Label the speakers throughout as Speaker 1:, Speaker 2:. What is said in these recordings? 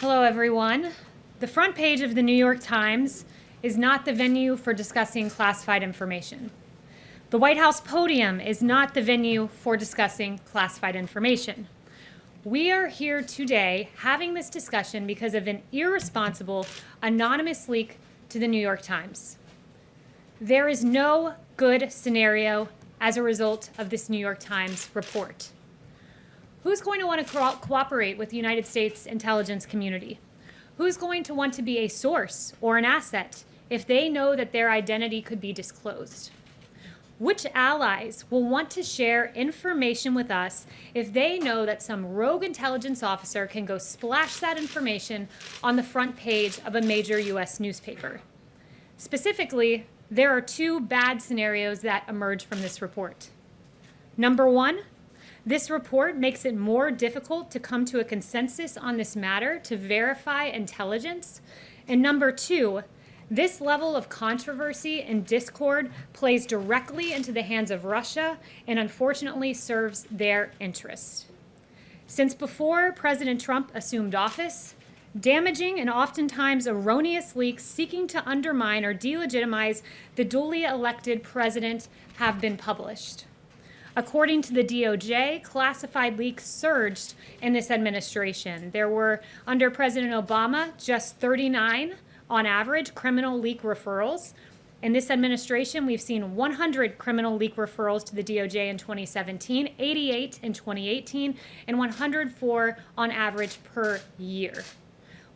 Speaker 1: Hello, everyone. The front page of the New York Times is not the venue for discussing classified information. The White House podium is not the venue for discussing classified information. We are here today having this discussion because of an irresponsible, anonymous leak to the New York Times. There is no good scenario as a result of this New York Times report. Who's going to want to cooperate with the United States intelligence community? Who's going to want to be a source or an asset if they know that their identity could be disclosed? Which allies will want to share information with us if they know that some rogue intelligence officer can go splash that information on the front page of a major US newspaper? Specifically, there are two bad scenarios that emerge from this report. Number one, this report makes it more difficult to come to a consensus on this matter to verify intelligence. And number two, this level of controversy and discord plays directly into the hands of Russia and unfortunately serves their interests. Since before President Trump assumed office, damaging and oftentimes erroneous leaks seeking to undermine or delegitimize the duly elected president have been published. According to the DOJ, classified leaks surged in this administration. There were, under President Obama, just 39 on average criminal leak referrals. In this administration, we've seen 100 criminal leak referrals to the DOJ in 2017, 88 in 2018, and 104 on average per year.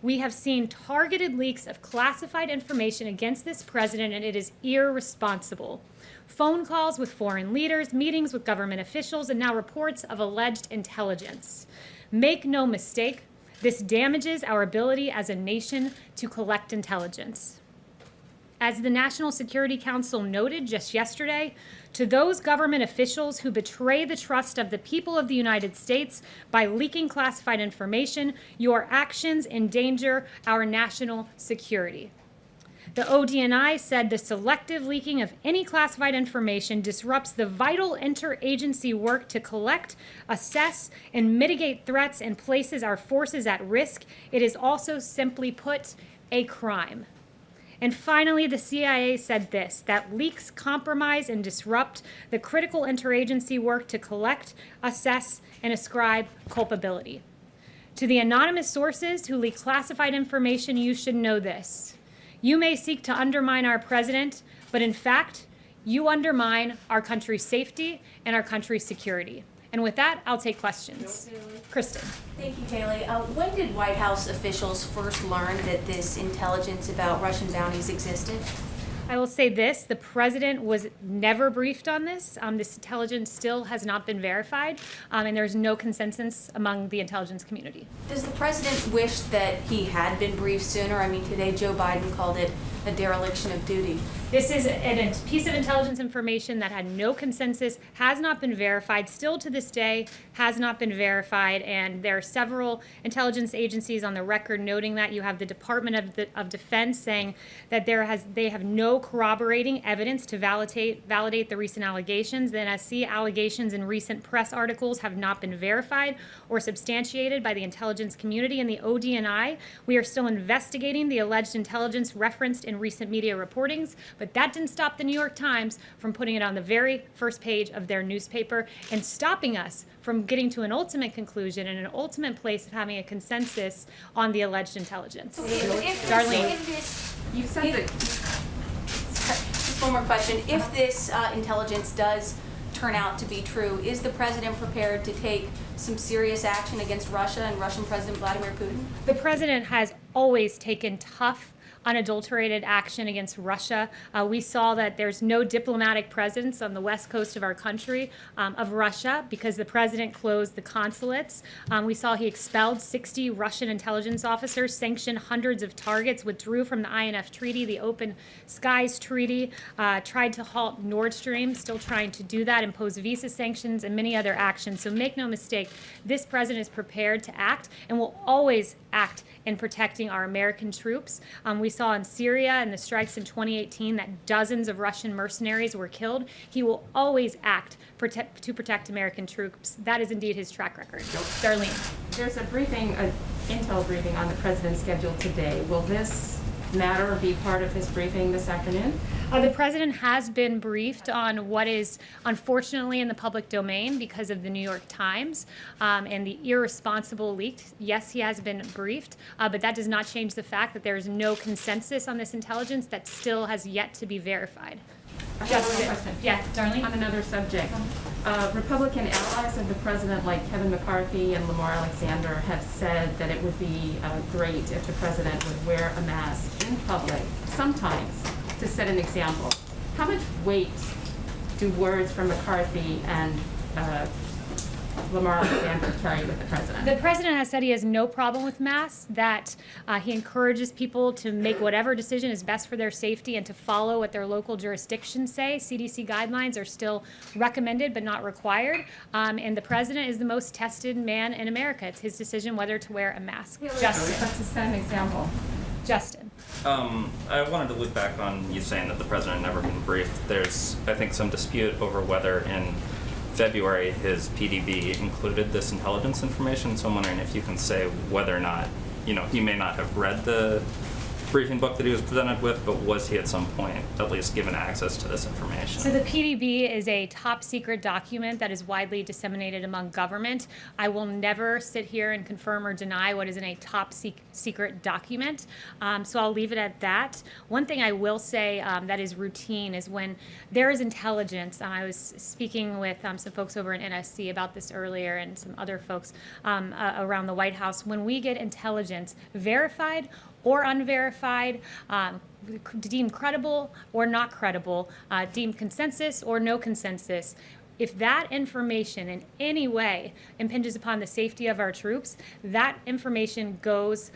Speaker 1: We have seen targeted leaks of classified information against this president, and it is irresponsible. Phone calls with foreign leaders, meetings with government officials, and now reports of alleged intelligence. Make no mistake, this damages our ability as a nation to collect intelligence. As the National Security Council noted just yesterday, to those government officials who betray the trust of the people of the United States by leaking classified information, your actions endanger our national security. The ODNI said the selective leaking of any classified information disrupts the vital interagency work to collect, assess, and mitigate threats and places our forces at risk. It is also, simply put, a crime. And finally, the CIA said this, that leaks compromise and disrupt the critical interagency work to collect, assess, and ascribe culpability. To the anonymous sources who leak classified information, you should know this. You may seek to undermine our president, but in fact, you undermine our country's safety and our country's security. And with that, I'll take questions. Kristen.
Speaker 2: Thank you, Kayleigh. When did White House officials first learn that this intelligence about Russian bounties existed?
Speaker 1: I will say this, the president was never briefed on this. This intelligence still has not been verified, and there's no consensus among the intelligence community.
Speaker 2: Does the president wish that he had been briefed sooner? I mean, today Joe Biden called it a dereliction of duty.
Speaker 1: This is a piece of intelligence information that had no consensus, has not been verified, still to this day has not been verified, and there are several intelligence agencies on the record noting that. You have the Department of Defense saying that they have no corroborating evidence to validate the recent allegations. The NSC allegations in recent press articles have not been verified or substantiated by the intelligence community. And the ODNI, we are still investigating the alleged intelligence referenced in recent media reportings, but that didn't stop the New York Times from putting it on the very first page of their newspaper and stopping us from getting to an ultimate conclusion and an ultimate place of having a consensus on the alleged intelligence. Darlene.
Speaker 2: You said that. Just one more question. If this intelligence does turn out to be true, is the president prepared to take some serious action against Russia and Russian President Vladimir Putin?
Speaker 1: The president has always taken tough, unadulterated action against Russia. We saw that there's no diplomatic presence on the west coast of our country of Russia because the president closed the consulates. We saw he expelled 60 Russian intelligence officers, sanctioned hundreds of targets, withdrew from the INF Treaty, the Open Skies Treaty, tried to halt Nord Stream, still trying to do that, impose visa sanctions and many other actions. So make no mistake, this president is prepared to act and will always act in protecting our American troops. We saw in Syria and the strikes in 2018 that dozens of Russian mercenaries were killed. He will always act to protect American troops. That is indeed his track record. Darlene.
Speaker 3: There's a briefing intel briefing on the president's schedule today. Will this matter be part of his briefing this afternoon?
Speaker 1: The president has been briefed on what is unfortunately in the public domain because of the New York Times and the irresponsible leak. Yes, he has been briefed, but that does not change the fact that there is no consensus on this intelligence that still has yet to be verified.
Speaker 3: I have one question.
Speaker 1: Yeah, Darlene?
Speaker 3: On another subject, Republican allies of the president, like Kevin McCarthy and Lamar Alexander, have said that it would be great if the president would wear a mask in public, sometimes, to set an example. How much weight do words from McCarthy and Lamar Alexander carry with the president?
Speaker 1: The president has said he has no problem with masks, that he encourages people to make whatever decision is best for their safety and to follow what their local jurisdictions say. CDC guidelines are still recommended but not required. And the president is the most tested man in America. It's his decision whether to wear a mask. Justin.
Speaker 3: Just to set an example.
Speaker 1: Justin.
Speaker 4: I wanted to loop back on you saying that the president never been briefed. There's, I think, some dispute over whether in February his PDB included this intelligence information. So I'm wondering if you can say whether or not, he may not have read the briefing book that he was presented with, but was he at some point at least given access to this information?
Speaker 1: So the PDB is a top secret document that is widely disseminated among government. I will never sit here and confirm or deny what is in a top secret document. So I'll leave it at that. One thing I will say that is routine is when there is intelligence. I was speaking with some folks over in NSC about this earlier and some other folks around the White House. When we get intelligence verified or unverified, deemed credible or not credible, deemed consensus or no consensus, if that information in any way impinges upon the safety of our troops, that information goes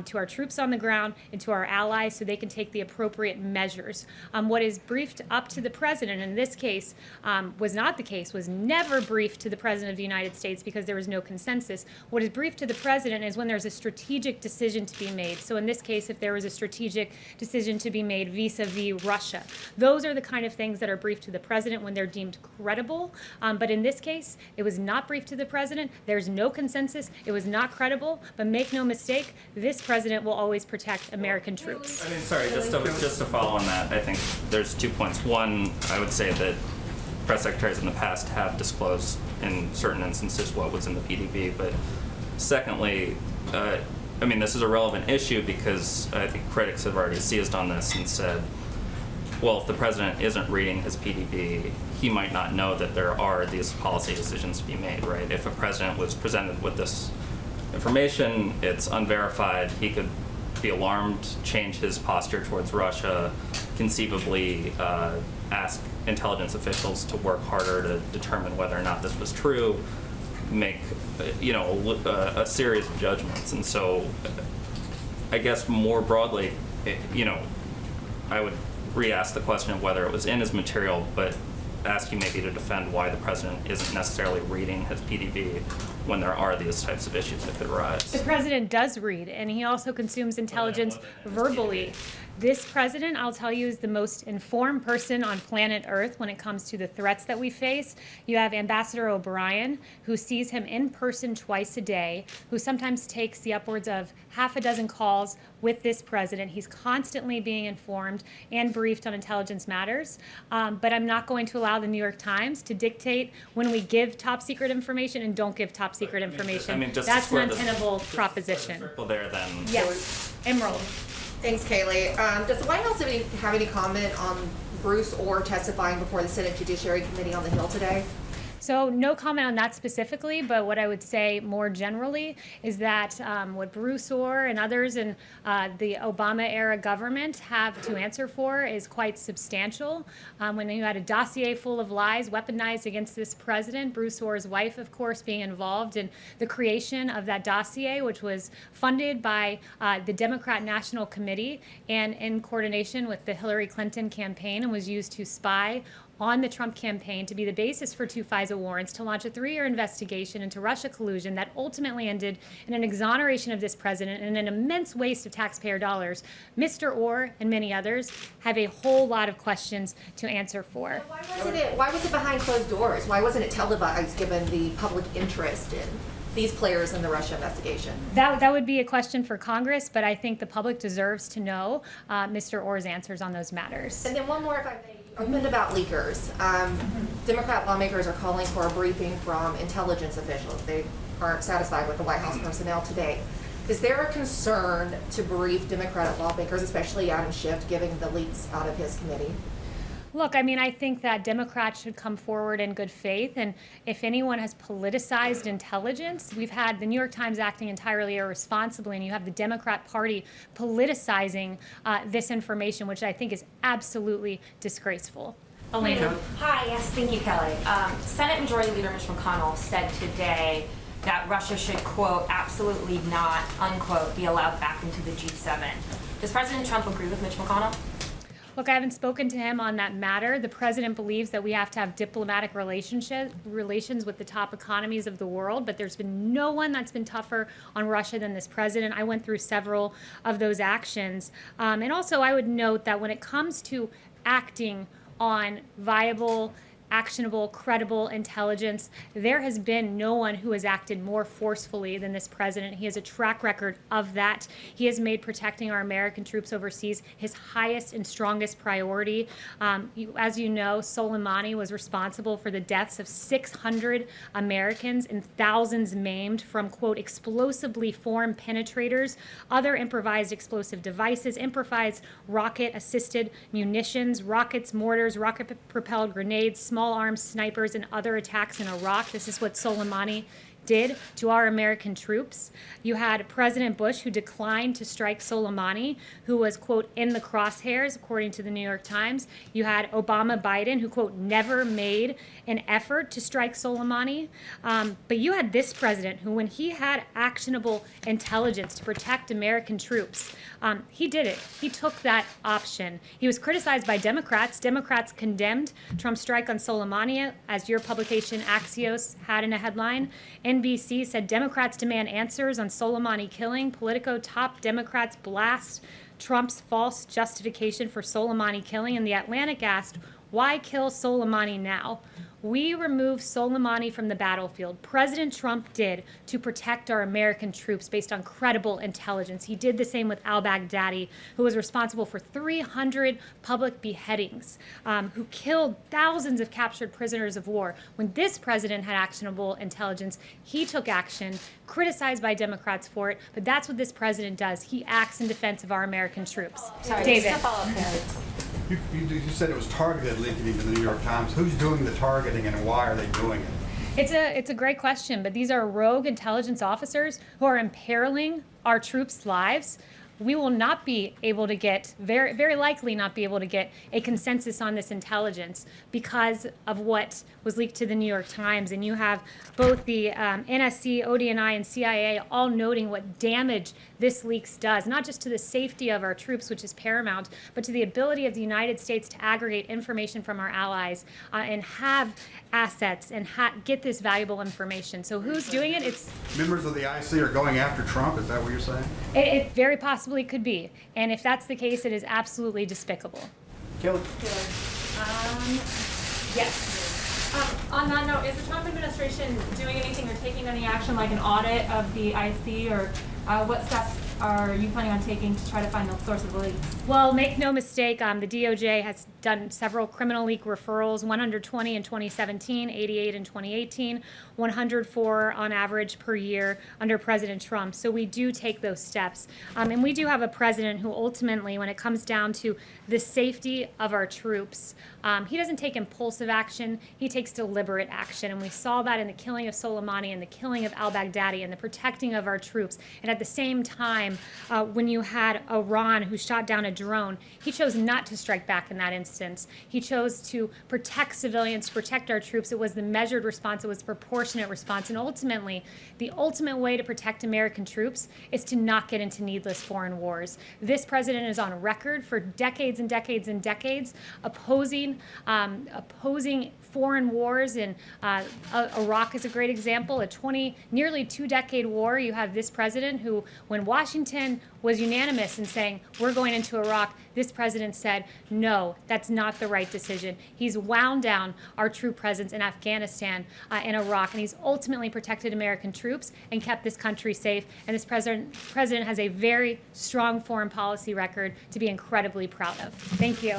Speaker 1: to our troops on the ground and to our allies so they can take the appropriate measures. What is briefed up to the president in this case was not the case, was never briefed to the president of the United States because there was no consensus. What is briefed to the president is when there's a strategic decision to be made. So in this case, if there was a strategic decision to be made vis-a-vis Russia, those are the kind of things that are briefed to the president when they're deemed credible. But in this case, it was not briefed to the president. There's no consensus. It was not credible. But make no mistake, this president will always protect American troops.
Speaker 4: I mean, sorry, just to follow on that, I think there's 2 points. One, I would say that press secretaries in the past have disclosed in certain instances what was in the PDB. But secondly, this is a relevant issue because I think critics have already seized on this and said, well, if the president isn't reading his PDB, he might not know that there are these policy decisions to be made, right? If a president was presented with this information, it's unverified, he could be alarmed, change his posture towards Russia, conceivably ask intelligence officials to work harder to determine whether or not this was true, make a series of judgments. And so I guess more broadly, I would re-ask the question of whether it was in his material, but ask you maybe to defend why the president isn't necessarily reading his PDB when there are these types of issues that could arise.
Speaker 1: The president does read, and he also consumes intelligence verbally. This president, I'll tell you, is the most informed person on planet Earth when it comes to the threats that we face. You have Ambassador O'Brien, who sees him in person twice a day, who sometimes takes the upwards of half a dozen calls with this president. He's constantly being informed and briefed on intelligence matters. But I'm not going to allow the New York Times to dictate when we give top secret information and don't give top secret information. That's an untenable proposition.
Speaker 4: Circle there, then.
Speaker 1: Yes. Emerald.
Speaker 5: Thanks, Kayleigh. Does the White House have any comment on Bruce Oher testifying before the Senate Judiciary Committee on the Hill today?
Speaker 1: So no comment on that specifically, but what I would say more generally is that what Bruce Oher and others in the Obama-era government have to answer for is quite substantial. When you had a dossier full of lies weaponized against this president, Bruce Oher's wife, of course, being involved in the creation of that dossier, which was funded by the Democrat National Committee and in coordination with the Hillary Clinton campaign, and was used to spy on the Trump campaign to be the basis for 2 FISA warrants, to launch a 3-year investigation into Russia collusion that ultimately ended in an exoneration of this president and an immense waste of taxpayer dollars. Mr. Oher and many others have a whole lot of questions to answer for.
Speaker 5: Why was it behind closed doors? Why wasn't it televised given the public interest in these players in the Russia investigation?
Speaker 1: That would be a question for Congress, but I think the public deserves to know Mr. Ohr's answers on those matters.
Speaker 5: And then one more, if I may. You opened about leakers. Democrat lawmakers are calling for a briefing from intelligence officials. They aren't satisfied with the White House personnel today. Is there a concern to brief Democratic lawmakers, especially Adam Schiff, given the leaks out of his committee?
Speaker 1: Look, I mean, I think that Democrats should come forward in good faith, and if anyone has politicized intelligence, we've had the New York Times acting entirely irresponsibly, and you have the Democrat Party politicizing this information, which I think is absolutely disgraceful.
Speaker 6: Elena. Hi, yes, thank you, Kelly. Senate Majority Leader Mitch McConnell said today that Russia should, quote, absolutely not, unquote, be allowed back into the G7. Does President Trump agree with Mitch McConnell?
Speaker 1: Look, I haven't spoken to him on that matter. The president believes that we have to have diplomatic relations with the top economies of the world, but there's been no one that's been tougher on Russia than this president. I went through several of those actions. And also, I would note that when it comes to acting on viable, actionable, credible intelligence, there has been no one who has acted more forcefully than this president. He has a track record of that. He has made protecting our American troops overseas his highest and strongest priority. As you know, Soleimani was responsible for the deaths of 600 Americans and thousands maimed from, quote, explosively formed penetrators, other improvised explosive devices, improvised rocket-assisted munitions, rockets, mortars, rocket-propelled grenades, small arms snipers, and other attacks in Iraq. This is what Soleimani did to our American troops. You had President Bush, who declined to strike Soleimani, who was, quote, in the crosshairs, according to the New York Times. You had Obama Biden, who, quote, never made an effort to strike Soleimani. But you had this president, who, when he had actionable intelligence to protect American troops, he did it. He took that option. He was criticized by Democrats. Democrats condemned Trump's strike on Soleimani, as your publication Axios had in a headline. NBC said Democrats demand answers on Soleimani killing. Politico top Democrats blast Trump's false justification for Soleimani killing. And The Atlantic asked, why kill Soleimani now? We removed Soleimani from the battlefield. President Trump did to protect our American troops based on credible intelligence. He did the same with al-Baghdadi, who was responsible for 300 public beheadings, who killed thousands of captured prisoners of war. When this president had actionable intelligence, he took action, criticized by Democrats for it, but that's what this president does. He acts in defense of our American troops.
Speaker 2: Sorry,
Speaker 1: David.
Speaker 2: just a follow-up, Kelly.
Speaker 7: You said it was targeted leaking to the New York Times. Who's doing the targeting and why are they doing it?
Speaker 1: It's a great question, but these are rogue intelligence officers who are imperiling our troops' lives. We will not be able to get, very likely not be able to get a consensus on this intelligence because of what was leaked to the New York Times. And you have both the NSC, ODNI, and CIA all noting what damage this leaks does, not just to the safety of our troops, which is paramount, but to the ability of the United States to aggregate information from our allies and have assets and get this valuable information. So who's doing it? It's
Speaker 7: Members of the IC are going after Trump. Is that what you're saying?
Speaker 1: it very possibly could be. And if that's the case, it is absolutely despicable.
Speaker 7: Kelly.
Speaker 1: Yes.
Speaker 8: On that note, is the Trump administration doing anything or taking any action like an audit of the IC, or what steps are you planning on taking to try to find the source of the leaks?
Speaker 1: Well, make no mistake, the DOJ has done several criminal leak referrals, 120 in 2017, 88 in 2018, 104 on average per year under President Trump. So we do take those steps. And we do have a president who ultimately, when it comes down to the safety of our troops, he doesn't take impulsive action, he takes deliberate action. And we saw that in the killing of Soleimani and the killing of al-Baghdadi and the protecting of our troops. And at the same time, when you had Iran who shot down a drone, he chose not to strike back in that instance. He chose to protect civilians, to protect our troops. It was the measured response, it was the proportionate response. And ultimately, the ultimate way to protect American troops is to not get into needless foreign wars. This president is on record for decades and decades and decades opposing foreign wars, and Iraq is a great example. A nearly 2-decade war. You have this president who, when Washington Washington was unanimous in saying, we're going into Iraq, this president said, no, that's not the right decision. He's wound down our troop presence in Afghanistan and Iraq, and he's ultimately protected American troops and kept this country safe. And this president has a very strong foreign policy record to be incredibly proud of. Thank you.